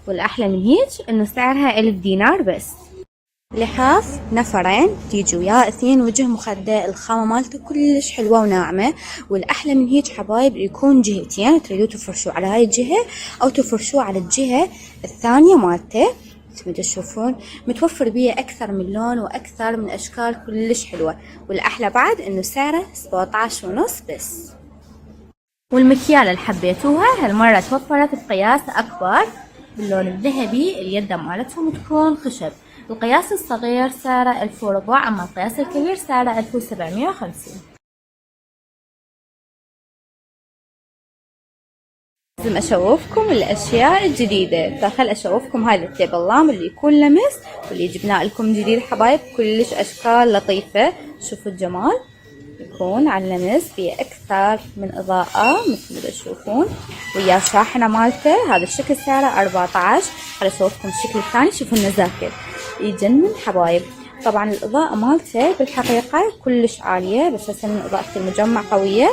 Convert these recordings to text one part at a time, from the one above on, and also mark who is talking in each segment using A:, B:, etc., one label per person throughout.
A: والأحلى من هيج إنه سعرها 1000 دينار بس. لحاف نفرين تيجي وياه 2 وجه مخدة، الخامة مالته كلش حلوة وناعمة. والأحلى من هيج حبايب يكون جهتين، تريدوا تفرشوا على هاي الجهة أو تفرشوا على الجهة الثانية مالته. مثل تشوفون متوفر بيه أكثر من لون وأكثر من أشكال كلش حلوة. والأحلى بعد إنه سعره 17.5 بس. والمكيال اللي حبيتوها هالمرة توفرت بقياس أكبر باللون الذهبي، اليد مالتهم تكون خشب. القياس الصغير سعره 1400، أما القياس الكبير سعره 1750. لازم أشوفكم الأشياء الجديدة، داخل أشوفكم هاي التيبل لامب اللي يكون لمس واللي جبناه لكم جديد حبايب، كلش أشكال لطيفة. شوفوا الجمال، يكون على اللمس فيه أكثر من إضاءة مثل ما تشوفون، ويا شاحنة مالته. هذا الشكل سعره 14. خليني أشوفكم الشكل الثاني. شوفوا النزاكة يجنن حبايب. طبعا الإضاءة مالته بالحقيقة كلش عالية، بس هسه من إضاءة المجمع قوية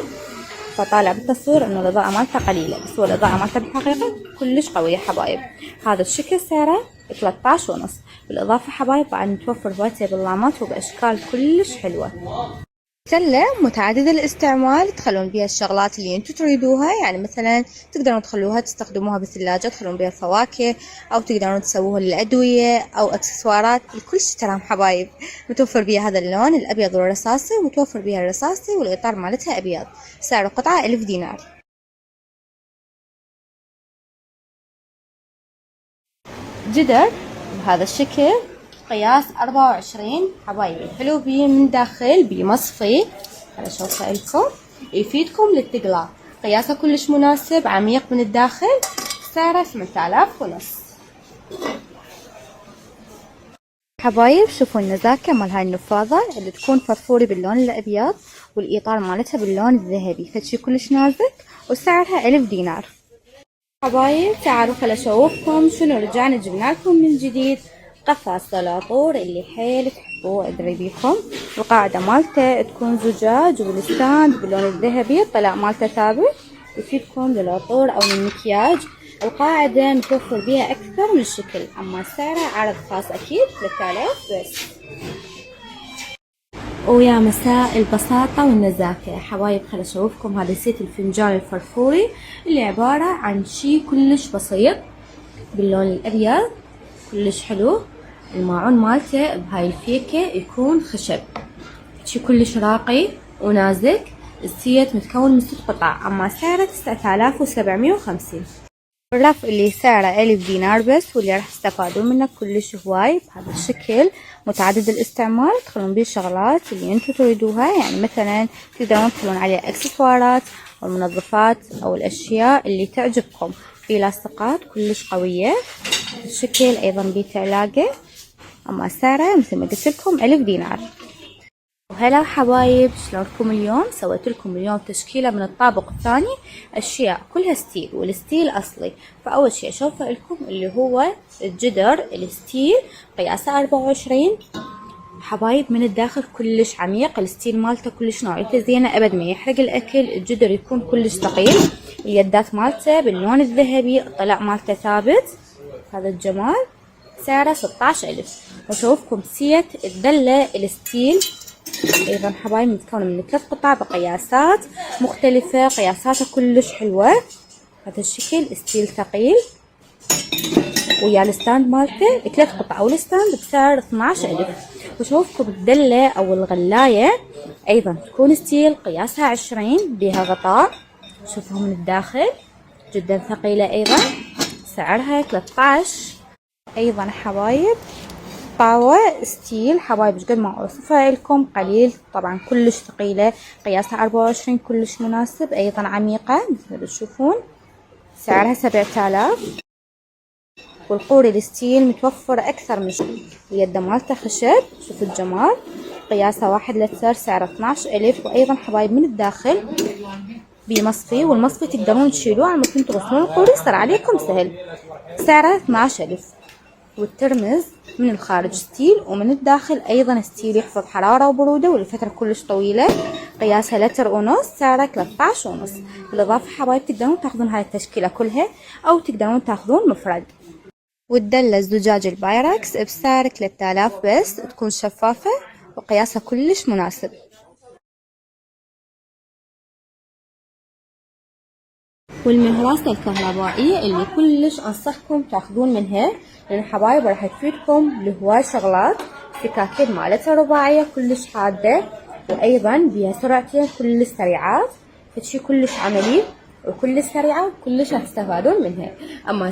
A: فطالع بالتصوير إنه الإضاءة مالته قليلة، بس هو الإضاءة مالته بالحقيقة كلش قوية حبايب. هذا الشكل سعره 13.5. بالإضافة حبايب بعد متوفر هواية باللامات وبأشكال كلش حلوة. سلة متعددة الاستعمال، تخلون بيها الشغلات اللي انتو تريدوها، يعني مثلا تقدرون تخلوها تستخدموها بالثلاجة، تخلون بيها الفواكه، او تقدرون تسووها للأدوية او اكسسوارات، الكل شي ترام حبايب. متوفر بيها هذا اللون الابيض والرصاصي، ومتوفر بيها الرصاصي والاطار مالتها ابيض. سعر القطعة 1000 دينار. جدر بهذا الشكل قياس 24 حبايبي، حلو بيه من داخل بمصفي. خليني اشوفه لكم يفيدكم للتقلاع. قياسه كلش مناسب، عميق من الداخل. سعره 8500 حبايب. شوفوا النزاكة مال هاي النفاضة اللي تكون فرفوري باللون الابيض والاطار مالتها باللون الذهبي، فشي كلش نازك، وسعرها 1000 دينار حبايب. تعالوا خل اشوفكم شنو رجعنا جبنا لكم من جديد. قفاز سلاطور اللي حيل تحبوه ادري بيكم. القاعدة مالته تكون زجاج والستاند باللون الذهبي، الطلاء مالته ثابت يفيدكم للعطور او للمكياج. القاعدة متوفر بيها اكثر من شكل، اما سعرها عرض خاص اكيد 3000 بس. ويا مساء البساطة والنزاكة حبايب. خل اشوفكم هذا سيت الفنجان الفرفوري اللي عبارة عن شي كلش بسيط باللون الابيض كلش حلو. الماعون مالته بهاي الفيكة يكون خشب، شي كلش راقي ونازك. السيت متكون من 6 قطع، اما سعره 9750. الرف اللي سعره 1000 دينار بس، واللي راح تستفادون منه كلش هواي بهذا الشكل متعدد الاستعمال. تدخلون بيه الشغلات اللي انتو تريدوها، يعني مثلا تقدرون تدخلون عليه اكسسوارات او المنظفات او الاشياء اللي تعجبكم. في لاصقات كلش قوية الشكل، ايضا بيه تعلاقة، اما سعره مثل ما قلت لكم 1000 دينار. وهلا حبايب، شلونكم اليوم؟ سويت لكم اليوم تشكيلة من الطابق الثاني، اشياء كلها ستيل والستيل اصلي. فاول شيء اشوفه لكم اللي هو الجدر الستيل قياسه 24 حبايب، من الداخل كلش عميق، الستيل مالته كلش نوعيته زينه، ابد ما يحرق الاكل. الجدر يكون كلش ثقيل، اليدات مالته باللون الذهبي، الطلاء مالته ثابت. هذا الجمال. سعره 16000. واشوفكم سيت الدلة الستيل ايضا حبايب، متكون من 3 قطع بقياسات مختلفة، قياساتها كلش حلوة. هذا الشكل ستيل ثقيل، ويا الستاند مالته 3 قطع، والستاند بسعر 12000. وشوفكم الدلة او الغلاية ايضا تكون ستيل قياسها 20 بها غطاء، شوفوها من الداخل جدا ثقيلة ايضا، سعرها 13. ايضا حبايب طاوة ستيل حبايب، قد ما اوصفها لكم قليل، طبعا كلش ثقيلة، قياسها 24 كلش مناسب، ايضا عميقة مثل ما تشوفون، سعرها 7000. والقوري الستيل متوفر اكثر من شيء، اليد مالته خشب، شوفوا الجمال، قياسها 1 لتر، سعره 12000. وايضا حبايب من الداخل بمصفي، والمصفي تقدرون تشيلوه على ممكن تغسلون القوري يصير عليكم سهل، سعره 12000. والترمز من الخارج ستيل، ومن الداخل ايضا ستيل يحفظ حرارة وبرودة ولفترة كلش طويلة، قياسها 1.5 لتر، سعره 13.5. بالاضافة حبايب تقدرون تاخذون هاي التشكيلة كلها او تقدرون تاخذون مفرد. والدلة زجاج البايركس بسعر 3000 بس، تكون شفافة وقياسها كلش مناسب. والمهراسة الكهربائية اللي كلش أنصحكم تاخذون منها، لأن حبايب راح تفيدكم لهواي شغلات. سكاكين مالتها رباعية كلش حادة، وأيضا بيها سرعتين كلش سريعات، فشي كلش عملي وكلش سريعة وكلش هتستفادون منها. أما